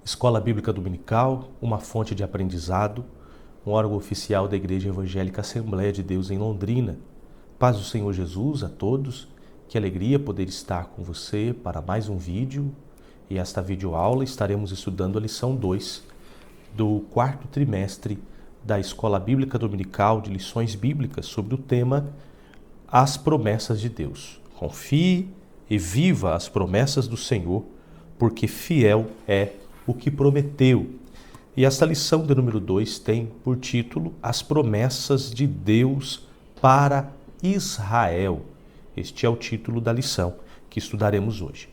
Escola Bíblica Dominical, uma fonte de aprendizado, um órgão oficial da Igreja Evangélica Assembleia de Deus em Londrina. Paz do Senhor Jesus a todos, que alegria poder estar com você para mais um vídeo. E esta videoaula estaremos estudando a lição 2 do quarto trimestre da Escola Bíblica Dominical de Lições Bíblicas sobre o tema As Promessas de Deus. Confie e viva as promessas do Senhor, porque fiel é o que prometeu. E esta lição de número 2 tem por título As Promessas de Deus para Israel. Este é o título da lição que estudaremos hoje.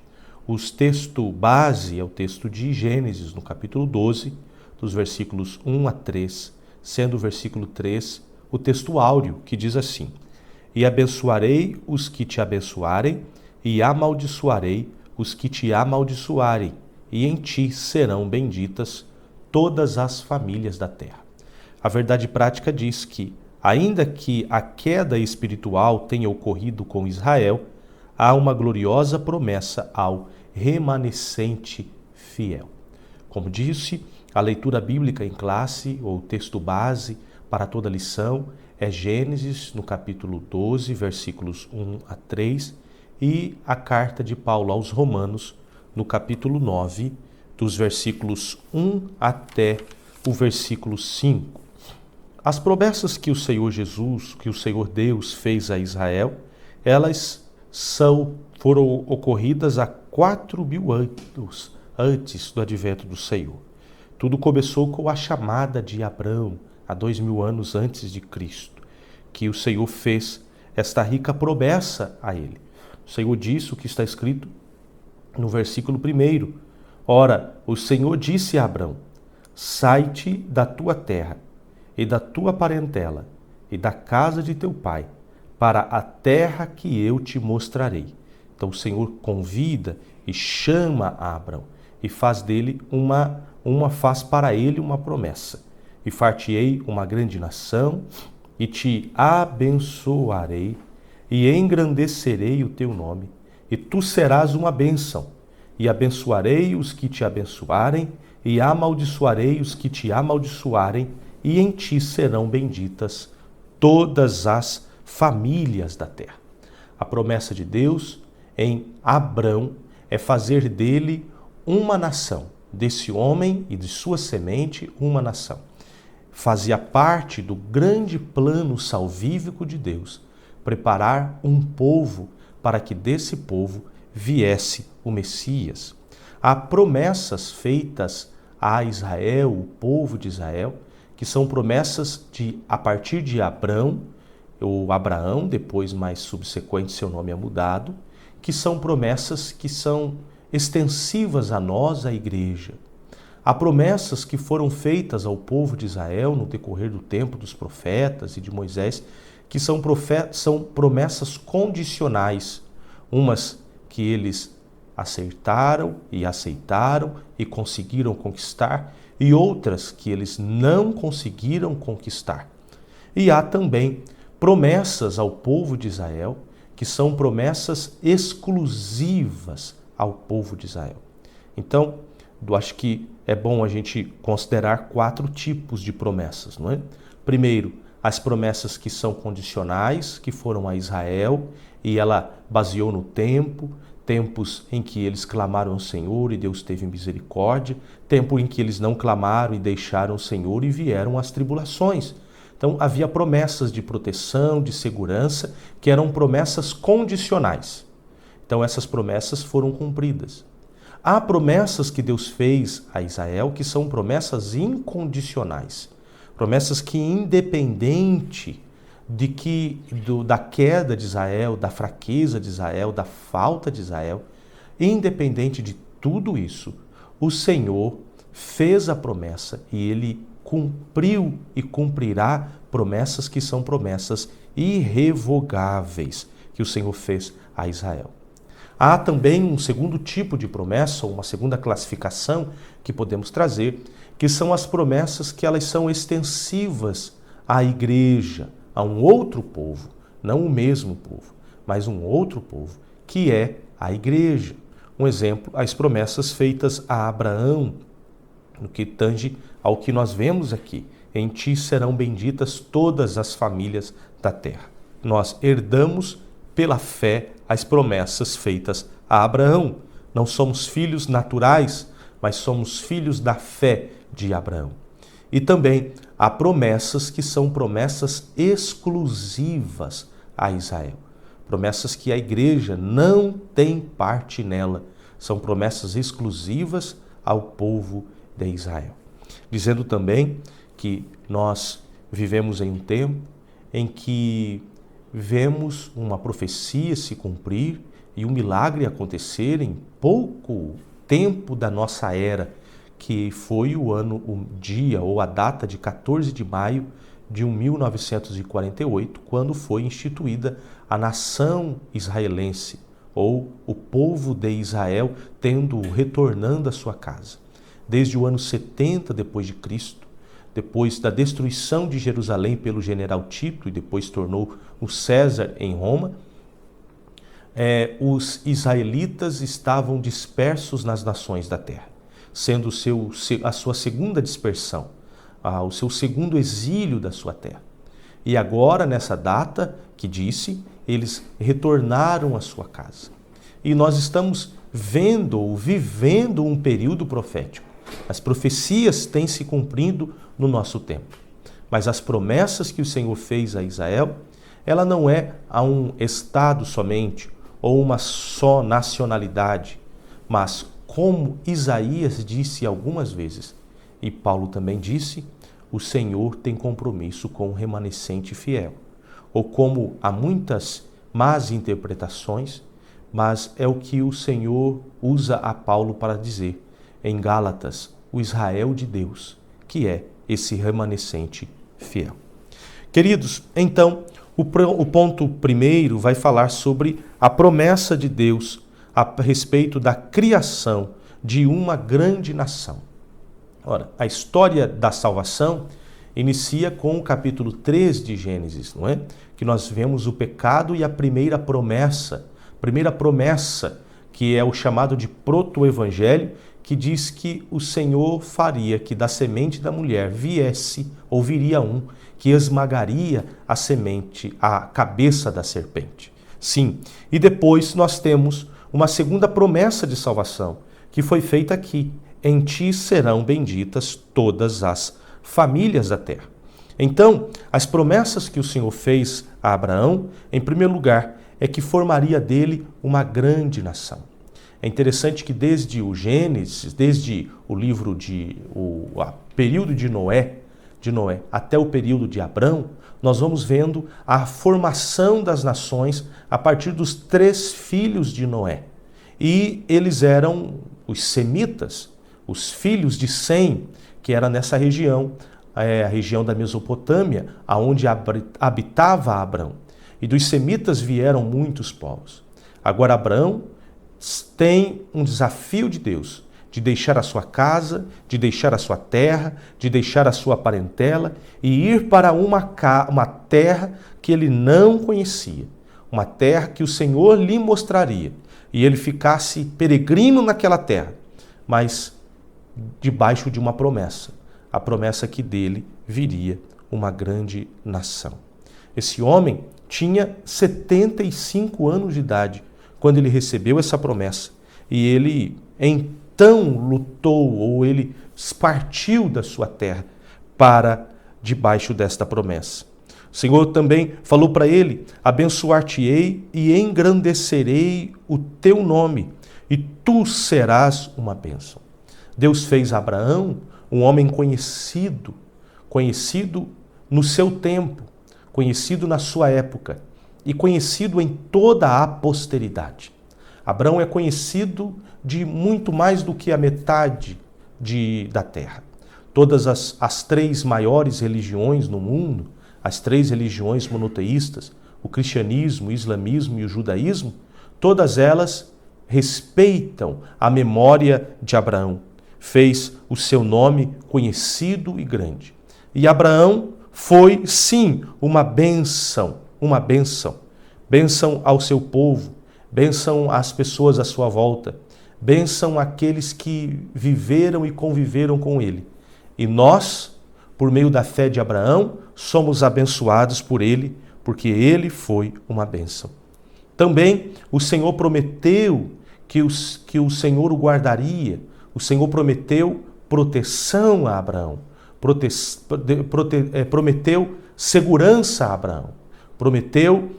O texto base é o texto de Gênesis, no capítulo 12, dos versículos 1 a 3, sendo o versículo 3 o texto áureo, que diz assim: E abençoarei os que te abençoarem, e amaldiçoarei os que te amaldiçoarem, e em ti serão benditas todas as famílias da terra. A verdade prática diz que, ainda que a queda espiritual tenha ocorrido com Israel, há uma gloriosa promessa ao remanescente fiel. Como disse, a leitura bíblica em classe, ou texto base para toda lição, é Gênesis, no capítulo 12, versículos 1 a 3, e a carta de Paulo aos Romanos, no capítulo 9, dos versículos 1 até o versículo 5. As promessas que o Senhor Jesus, que o Senhor Deus fez a Israel, elas foram ocorridas há 4.000 anos antes do advento do Senhor. Tudo começou com a chamada de Abrão, há 2.000 anos antes de Cristo, que o Senhor fez esta rica promessa a ele. O Senhor disse o que está escrito no versículo 1. Ora, o Senhor disse a Abrão: Sai-te da tua terra e da tua parentela e da casa de teu pai, para a terra que eu te mostrarei. Então o Senhor convida e chama a Abrão e faz para ele uma promessa. E far-te-ei uma grande nação, e te abençoarei, e engrandecerei o teu nome, e tu serás uma bênção. E abençoarei os que te abençoarem, e amaldiçoarei os que te amaldiçoarem, e em ti serão benditas todas as famílias da terra. A promessa de Deus em Abrão é fazer dele uma nação, desse homem e de sua semente uma nação. Fazia parte do grande plano salvífico de Deus, preparar um povo para que desse povo viesse o Messias. Há promessas feitas a Israel, o povo de Israel, que são promessas a partir de Abrão, ou Abraão, depois mais subsequente seu nome é mudado, que são promessas que são extensivas a nós, a igreja. Há promessas que foram feitas ao povo de Israel no decorrer do tempo dos profetas e de Moisés, que são promessas condicionais, umas que eles acertaram e aceitaram e conseguiram conquistar, e outras que eles não conseguiram conquistar. E há também promessas ao povo de Israel, que são promessas exclusivas ao povo de Israel. Então, eu acho que é bom a gente considerar 4 tipos de promessas, não é? Primeiro, as promessas que são condicionais, que foram a Israel, e ela baseou no tempos em que eles clamaram ao Senhor e Deus teve misericórdia, tempo em que eles não clamaram e deixaram o Senhor e vieram as tribulações. Então havia promessas de proteção, de segurança, que eram promessas condicionais. Então essas promessas foram cumpridas. Há promessas que Deus fez a Israel que são promessas incondicionais. Promessas que, independente da queda de Israel, da fraqueza de Israel, da falta de Israel, independente de tudo isso, o Senhor fez a promessa e Ele cumpriu e cumprirá promessas que são promessas irrevogáveis que o Senhor fez a Israel. Há também um segundo tipo de promessa, ou uma segunda classificação que podemos trazer, que são as promessas que elas são extensivas à igreja, a um outro povo, não o mesmo povo, mas um outro povo, que é a igreja. Um exemplo, as promessas feitas a Abraão no que tange ao que nós vemos aqui. Em ti serão benditas todas as famílias da terra. Nós herdamos pela fé as promessas feitas a Abraão. Não somos filhos naturais, mas somos filhos da fé de Abraão. E também há promessas que são promessas exclusivas a Israel. Promessas que a igreja não tem parte nela. São promessas exclusivas ao povo de Israel. Dizendo também que nós vivemos em um tempo em que vemos uma profecia se cumprir e um milagre acontecer em pouco tempo da nossa era, que foi o dia ou a data de 14 de maio de 1948, quando foi instituída a nação israelense, ou o povo de Israel retornando à sua casa. Desde o ano 70 depois de Cristo, depois da destruição de Jerusalém pelo general Tito e depois tornou o César em Roma, os israelitas estavam dispersos nas nações da terra, sendo a sua segunda dispersão, o seu segundo exílio da sua terra. E agora, nessa data que disse, eles retornaram à sua casa. E nós estamos vendo ou vivendo um período profético. As profecias têm se cumprindo no nosso tempo. Mas as promessas que o Senhor fez a Israel, ela não é a um estado somente ou uma só nacionalidade, mas como Isaías disse algumas vezes, e Paulo também disse, o Senhor tem compromisso com o remanescente fiel. Ou como há muitas más interpretações, mas é o que o Senhor usa a Paulo para dizer em Gálatas, o Israel de Deus, que é esse remanescente fiel. Queridos, então, o ponto primeiro vai falar sobre a promessa de Deus a respeito da criação de uma grande nação. Ora, a história da salvação inicia com o capítulo 3 de Gênesis, não é? Que nós vemos o pecado e a primeira promessa, que é o chamado de proto-evangelho, que diz que o Senhor faria que da semente da mulher viria um que esmagaria a semente, a cabeça da serpente. Sim, e depois nós temos uma segunda promessa de salvação, que foi feita aqui. Em ti serão benditas todas as famílias da terra. Então, as promessas que o Senhor fez a Abraão, em primeiro lugar, é que formaria dele uma grande nação. É interessante que desde o Gênesis, desde o livro período de Noé até o período de Abrão, nós vamos vendo a formação das nações a partir dos 3 filhos de Noé. E eles eram os semitas, os filhos de Sem, que era nessa região, a região da Mesopotâmia, aonde habitava Abrão. E dos semitas vieram muitos povos. Agora Abrão tem um desafio de Deus, de deixar a sua casa, de deixar a sua terra, de deixar a sua parentela e ir para uma terra que ele não conhecia, uma terra que o Senhor lhe mostraria, e ele ficasse peregrino naquela terra, mas debaixo de uma promessa, a promessa que dele viria uma grande nação. Esse homem tinha 75 anos de idade quando ele recebeu essa promessa, e ele então lutou, ou ele partiu da sua terra para debaixo desta promessa. O Senhor também falou para ele: abençoar-te-ei e engrandecerei o teu nome, e tu serás uma bênção. Deus fez Abraão um homem conhecido no seu tempo, conhecido na sua época e conhecido em toda a posteridade. Abraão é conhecido de muito mais do que a metade da terra. Todas as 3 maiores religiões no mundo, as 3 religiões monoteístas, o cristianismo, o islamismo e o judaísmo, todas elas respeitam a memória de Abraão. Fez o seu nome conhecido e grande. E Abraão foi, sim, uma bênção. Bênção ao seu povo, bênção às pessoas à sua volta, bênção àqueles que viveram e conviveram com ele. E nós, por meio da fé de Abraão, somos abençoados por ele, porque ele foi uma bênção. Também o Senhor prometeu que o Senhor o guardaria. O Senhor prometeu proteção a Abraão. Prometeu segurança a Abraão. Prometeu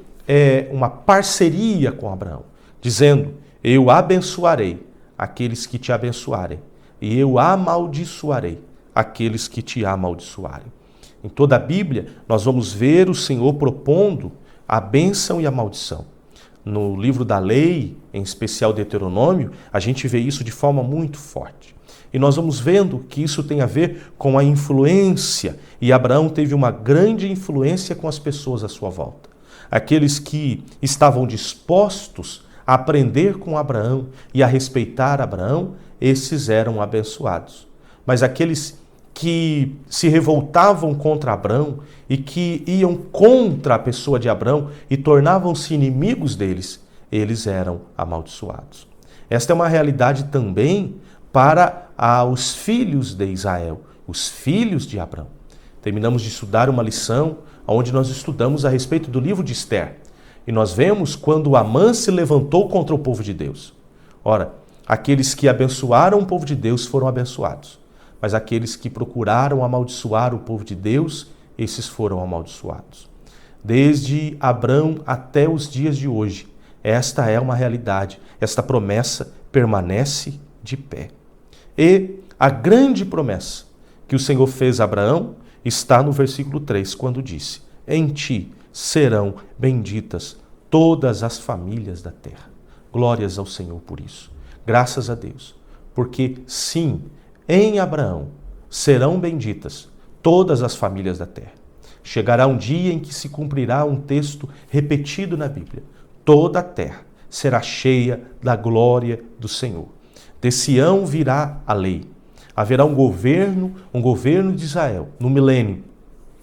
uma parceria com Abraão, dizendo: eu abençoarei aqueles que te abençoarem, e eu amaldiçoarei aqueles que te amaldiçoarem. Em toda a Bíblia, nós vamos ver o Senhor propondo a bênção e a maldição. No livro da lei, em especial Deuteronômio, a gente vê isso de forma muito forte. E nós vamos vendo que isso tem a ver com a influência, e Abraão teve uma grande influência com as pessoas à sua volta. Aqueles que estavam dispostos a aprender com Abraão e a respeitar Abraão, esses eram abençoados. Mas aqueles que se revoltavam contra Abraão e que iam contra a pessoa de Abraão e tornavam-se inimigos deles, eles eram amaldiçoados. Esta é uma realidade também para os filhos de Israel, os filhos de Abraão. Terminamos de estudar uma lição onde nós estudamos a respeito do livro de Esther. E nós vemos quando Amã se levantou contra o povo de Deus. Ora, aqueles que abençoaram o povo de Deus foram abençoados. Mas aqueles que procuraram amaldiçoar o povo de Deus, esses foram amaldiçoados. Desde Abrão até os dias de hoje, esta é uma realidade, esta promessa permanece de pé. E a grande promessa que o Senhor fez a Abraão está no versículo 3, quando disse: em ti serão benditas todas as famílias da terra. Glórias ao Senhor por isso. Graças a Deus. Porque sim, em Abraão serão benditas todas as famílias da terra. Chegará um dia em que se cumprirá um texto repetido na Bíblia. Toda a terra será cheia da glória do Senhor. De Sião virá a lei. Haverá um governo de Israel, no milênio.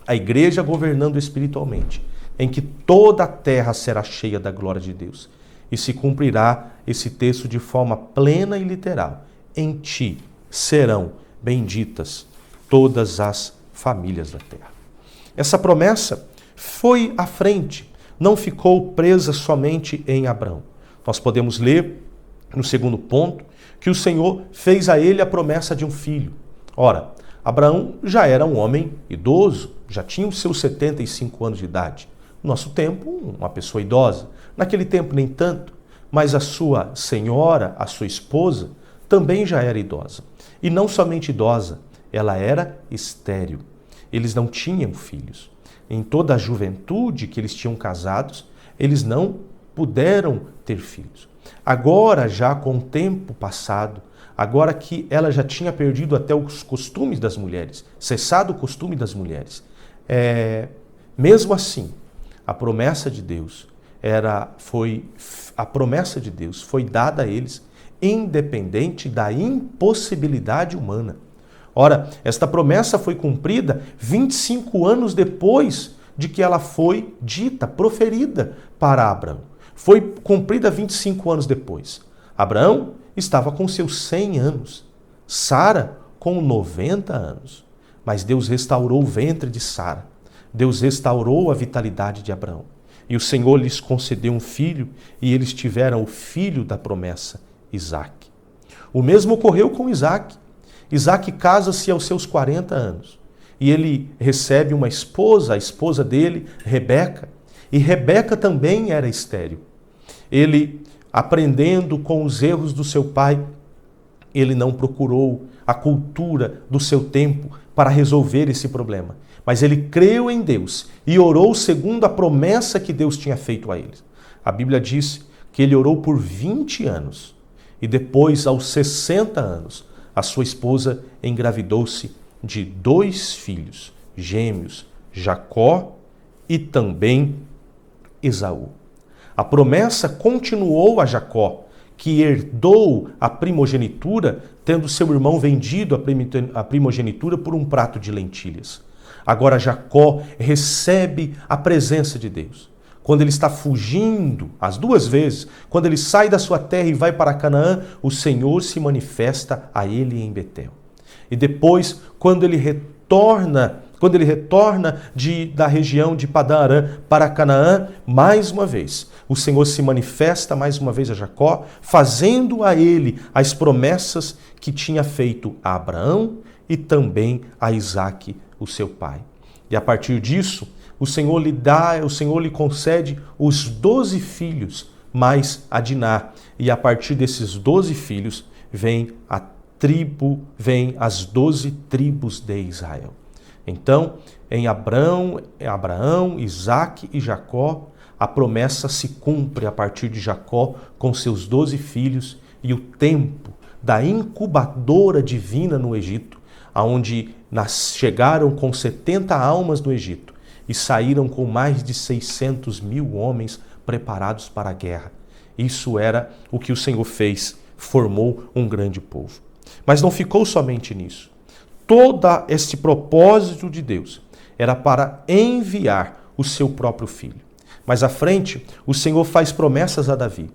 A igreja governando espiritualmente, em que toda a terra será cheia da glória de Deus. E se cumprirá esse texto de forma plena e literal. Em ti serão benditas todas as famílias da terra. Essa promessa foi à frente, não ficou presa somente em Abraão. Nós podemos ler, no segundo ponto, que o Senhor fez a ele a promessa de um filho. Ora, Abraão já era um homem idoso, já tinha os seus 75 anos de idade. No nosso tempo, uma pessoa idosa. Naquele tempo, nem tanto, mas a sua senhora, a sua esposa, também já era idosa. E não somente idosa, ela era estéril. Eles não tinham filhos. Em toda a juventude que eles tinham casados, eles não puderam ter filhos. Agora, já com o tempo passado, agora que ela já tinha perdido até os costumes das mulheres, cessado o costume das mulheres, mesmo assim, a promessa de Deus foi dada a eles, independente da impossibilidade humana. Ora, esta promessa foi cumprida 25 anos depois de que ela foi dita, proferida para Abraão. Foi cumprida 25 anos depois. Abraão estava com seus 100 anos, Sara com 90 anos. Mas Deus restaurou o ventre de Sara. Deus restaurou a vitalidade de Abraão. E o Senhor lhes concedeu um filho, e eles tiveram o filho da promessa, Isaque. O mesmo ocorreu com Isaque. Isaque casa-se aos seus 40 anos. E ele recebe uma esposa, a esposa dele, Rebeca. E Rebeca também era estéril. Ele, aprendendo com os erros do seu pai, ele não procurou a cultura do seu tempo para resolver esse problema. Mas ele creu em Deus e orou segundo a promessa que Deus tinha feito a ele. A Bíblia diz que ele orou por 20 anos. E depois, aos 60 anos, a sua esposa engravidou-se de 2 filhos, gêmeos, Jacó e também Esaú. A promessa continuou a Jacó, que herdou a primogenitura, tendo seu irmão vendido a primogenitura por um prato de lentilhas. Agora Jacó recebe a presença de Deus. quando ele está fugindo, as duas vezes, quando ele sai da sua terra e vai para Canaã, o Senhor se manifesta a ele em Betel. E depois, quando ele retorna da região de Padã Arã para Canaã, mais uma vez, o Senhor se manifesta mais uma vez a Jacó, fazendo a ele as promessas que tinha feito a Abraão e também a Isaque, o seu pai. E a partir disso, o Senhor lhe concede os 12 filhos mais a Diná. E a partir desses 12 filhos vem as 12 tribos de Israel. Então, em Abraão, Isaque e Jacó, a promessa se cumpre a partir de Jacó com seus 12 filhos e o tempo da incubadora divina no Egito, aonde chegaram com 70 almas no Egito e saíram com mais de 600 mil homens preparados para a guerra. Isso era o que o Senhor fez, formou um grande povo. Mas não ficou somente nisso. Todo este propósito de Deus era para enviar o seu próprio filho. Mais à frente, o Senhor faz promessas a Davi,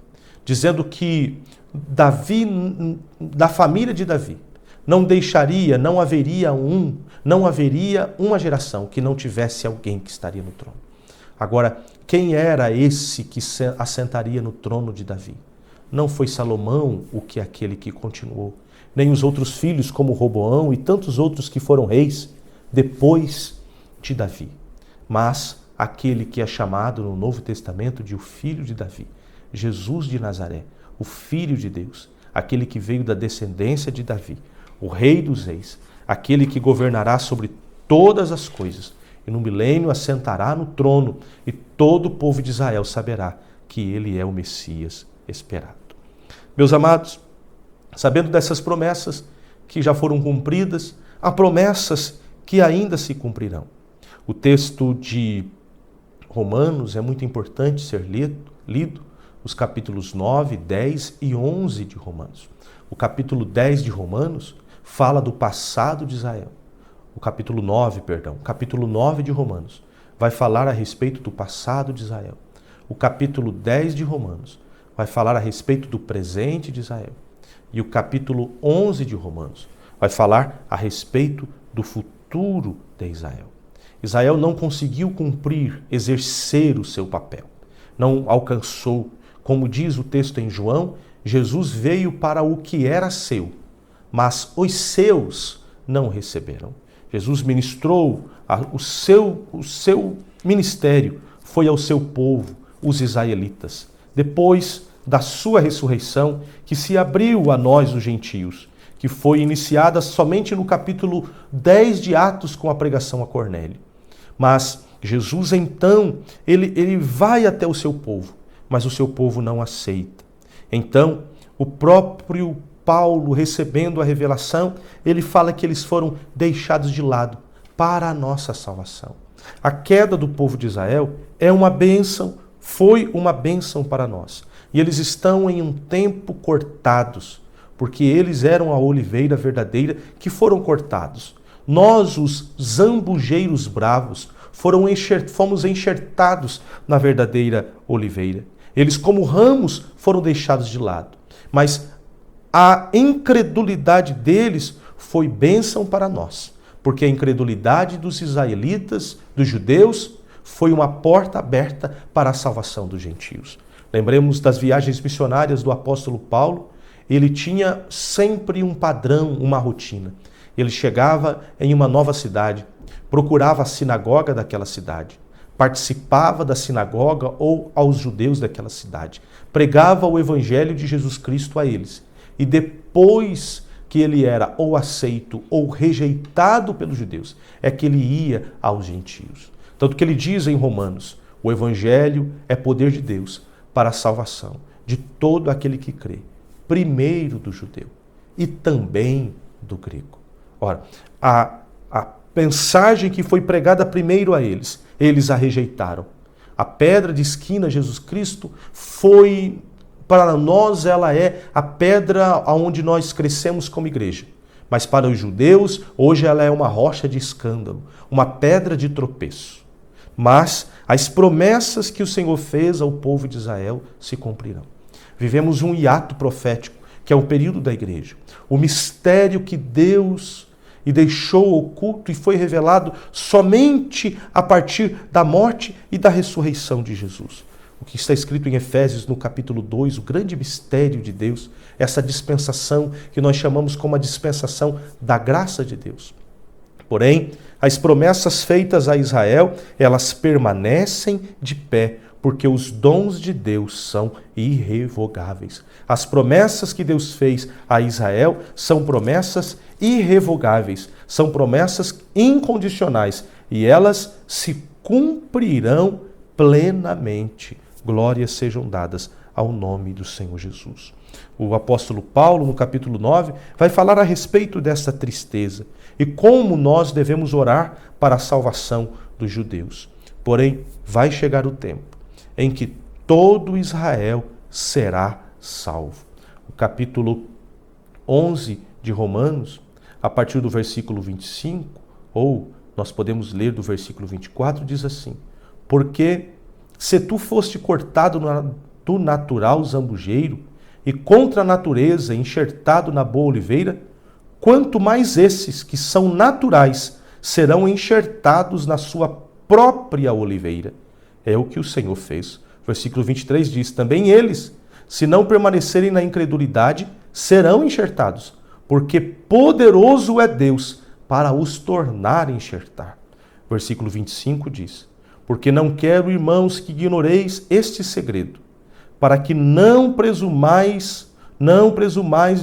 dizendo que Davi, da família de Davi, não haveria uma geração que não tivesse alguém que estaria no trono. Agora, quem era esse que assentaria no trono de Davi? Não foi Salomão aquele que continuou, nem os outros filhos como Roboão e tantos outros que foram reis depois de Davi, mas aquele que é chamado no Novo Testamento de o Filho de Davi, Jesus de Nazaré, o Filho de Deus, aquele que veio da descendência de Davi, o Rei dos Reis, aquele que governará sobre todas as coisas e no milênio assentará no trono e todo o povo de Israel saberá que ele é o Messias esperado. Meus amados, sabendo dessas promessas que já foram cumpridas, há promessas que ainda se cumprirão. O texto de Romanos é muito importante ser lido, os capítulos 9, 10 e 11 de Romanos. O capítulo 10 de Romanos fala do passado de Israel. O capítulo 9 de Romanos vai falar a respeito do passado de Israel. O capítulo 10 de Romanos vai falar a respeito do presente de Israel. E o capítulo 11 de Romanos vai falar a respeito do futuro de Israel. Israel não conseguiu exercer o seu papel. Não alcançou. Como diz o texto em João, Jesus veio para o que era seu, mas os seus não receberam. Jesus ministrou, o seu ministério foi ao seu povo, os israelitas. Depois da sua ressurreição, que se abriu a nós, os gentios, que foi iniciada somente no capítulo 10 de Atos com a pregação a Cornélio. Mas Jesus, então, ele vai até o seu povo, mas o seu povo não aceita. Então, o próprio Paulo, recebendo a revelação, ele fala que eles foram deixados de lado para a nossa salvação. A queda do povo de Israel é uma bênção, foi uma bênção para nós. E eles estão em um tempo cortados, porque eles eram a oliveira verdadeira que foram cortados. Nós, os zambujeiros bravos, fomos enxertados na verdadeira oliveira. Eles, como ramos, foram deixados de lado. Mas a incredulidade deles foi bênção para nós, porque a incredulidade dos israelitas, dos judeus, foi uma porta aberta para a salvação dos gentios. Lembremos das viagens missionárias do apóstolo Paulo. Ele tinha sempre um padrão, uma rotina. Ele chegava em uma nova cidade, procurava a sinagoga daquela cidade, participava da sinagoga ou aos judeus daquela cidade, pregava o evangelho de Jesus Cristo a eles. E depois que ele era ou aceito ou rejeitado pelos judeus, é que ele ia aos gentios. Tanto que ele diz em Romanos, o evangelho é poder de Deus para a salvação de todo aquele que crê, primeiro do judeu e também do grego. Ora, a mensagem que foi pregada primeiro a eles a rejeitaram. A pedra de esquina, Jesus Cristo, para nós ela é a pedra onde nós crescemos como igreja. Mas para os judeus, hoje ela é uma rocha de escândalo, uma pedra de tropeço. mas as promessas que o Senhor fez ao povo de Israel se cumprirão. Vivemos um hiato profético, que é o período da igreja. O mistério que Deus deixou oculto e foi revelado somente a partir da morte e da ressurreição de Jesus. O que está escrito em Efésios, no capítulo 2, o grande mistério de Deus, essa dispensação que nós chamamos como a dispensação da graça de Deus. Porém, as promessas feitas a Israel, elas permanecem de pé, porque os dons de Deus são irrevogáveis. As promessas que Deus fez a Israel são promessas irrevogáveis, são promessas incondicionais e elas se cumprirão plenamente. Glórias sejam dadas ao nome do Senhor Jesus. O apóstolo Paulo, no capítulo 9, vai falar a respeito dessa tristeza e como nós devemos orar para a salvação dos judeus. Porém, vai chegar o tempo em que todo Israel será salvo. O capítulo 11 de Romanos, a partir do versículo 25, ou nós podemos ler do versículo 24, diz assim: porque se tu foste cortado do natural zambujeiro e contra a natureza enxertado na boa oliveira, quanto mais esses que são naturais serão enxertados na sua própria oliveira. É o que o Senhor fez. Versículo 23 diz: também eles, se não permanecerem na incredulidade, serão enxertados, porque poderoso é Deus para os tornar a enxertar. Versículo 25 diz: porque não quero, irmãos, que ignoreis este segredo, para que não presumais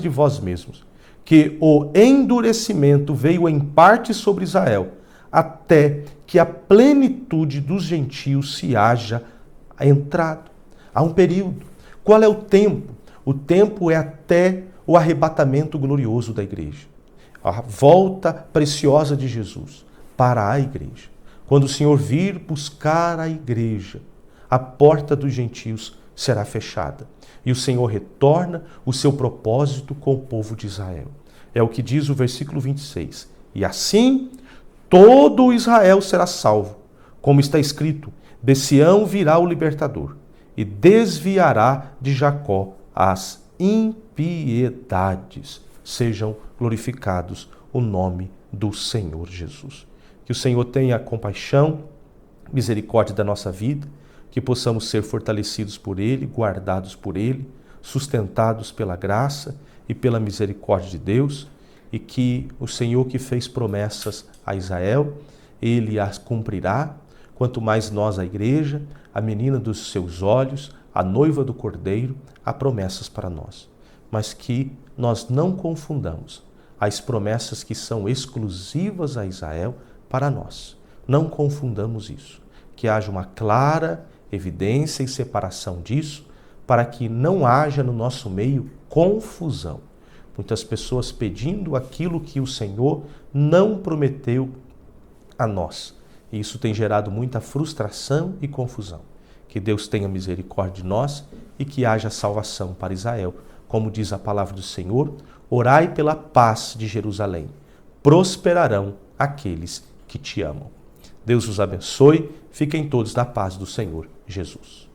de vós mesmos, que o endurecimento veio em parte sobre Israel, até que a plenitude dos gentios se haja entrado. Há um período. Qual é o tempo? O tempo é até o arrebatamento glorioso da igreja. A volta preciosa de Jesus para a igreja. Quando o Senhor vir buscar a igreja, a porta dos gentios será fechada. E o Senhor retorna o seu propósito com o povo de Israel. É o que diz o versículo 26. E assim todo Israel será salvo. Como está escrito: de Sião virá o libertador e desviará de Jacó as impiedades. Sejam glorificados o nome do Senhor Jesus. Que o Senhor tenha compaixão, misericórdia da nossa vida, que possamos ser fortalecidos por Ele, guardados por Ele, sustentados pela graça e pela misericórdia de Deus, e que o Senhor que fez promessas a Israel, Ele as cumprirá, quanto mais nós, a igreja, a menina dos seus olhos, a noiva do Cordeiro, há promessas para nós. Mas que nós não confundamos as promessas que são exclusivas a Israel para nós. Não confundamos isso. Que haja uma clara evidência e separação disso, para que não haja no nosso meio confusão. Muitas pessoas pedindo aquilo que o Senhor não prometeu a nós. E isso tem gerado muita frustração e confusão. Que Deus tenha misericórdia de nós e que haja salvação para Israel. Como diz a palavra do Senhor: orai pela paz de Jerusalém. Prosperarão aqueles que te amam. Deus os abençoe. Fiquem todos na paz do Senhor Jesus.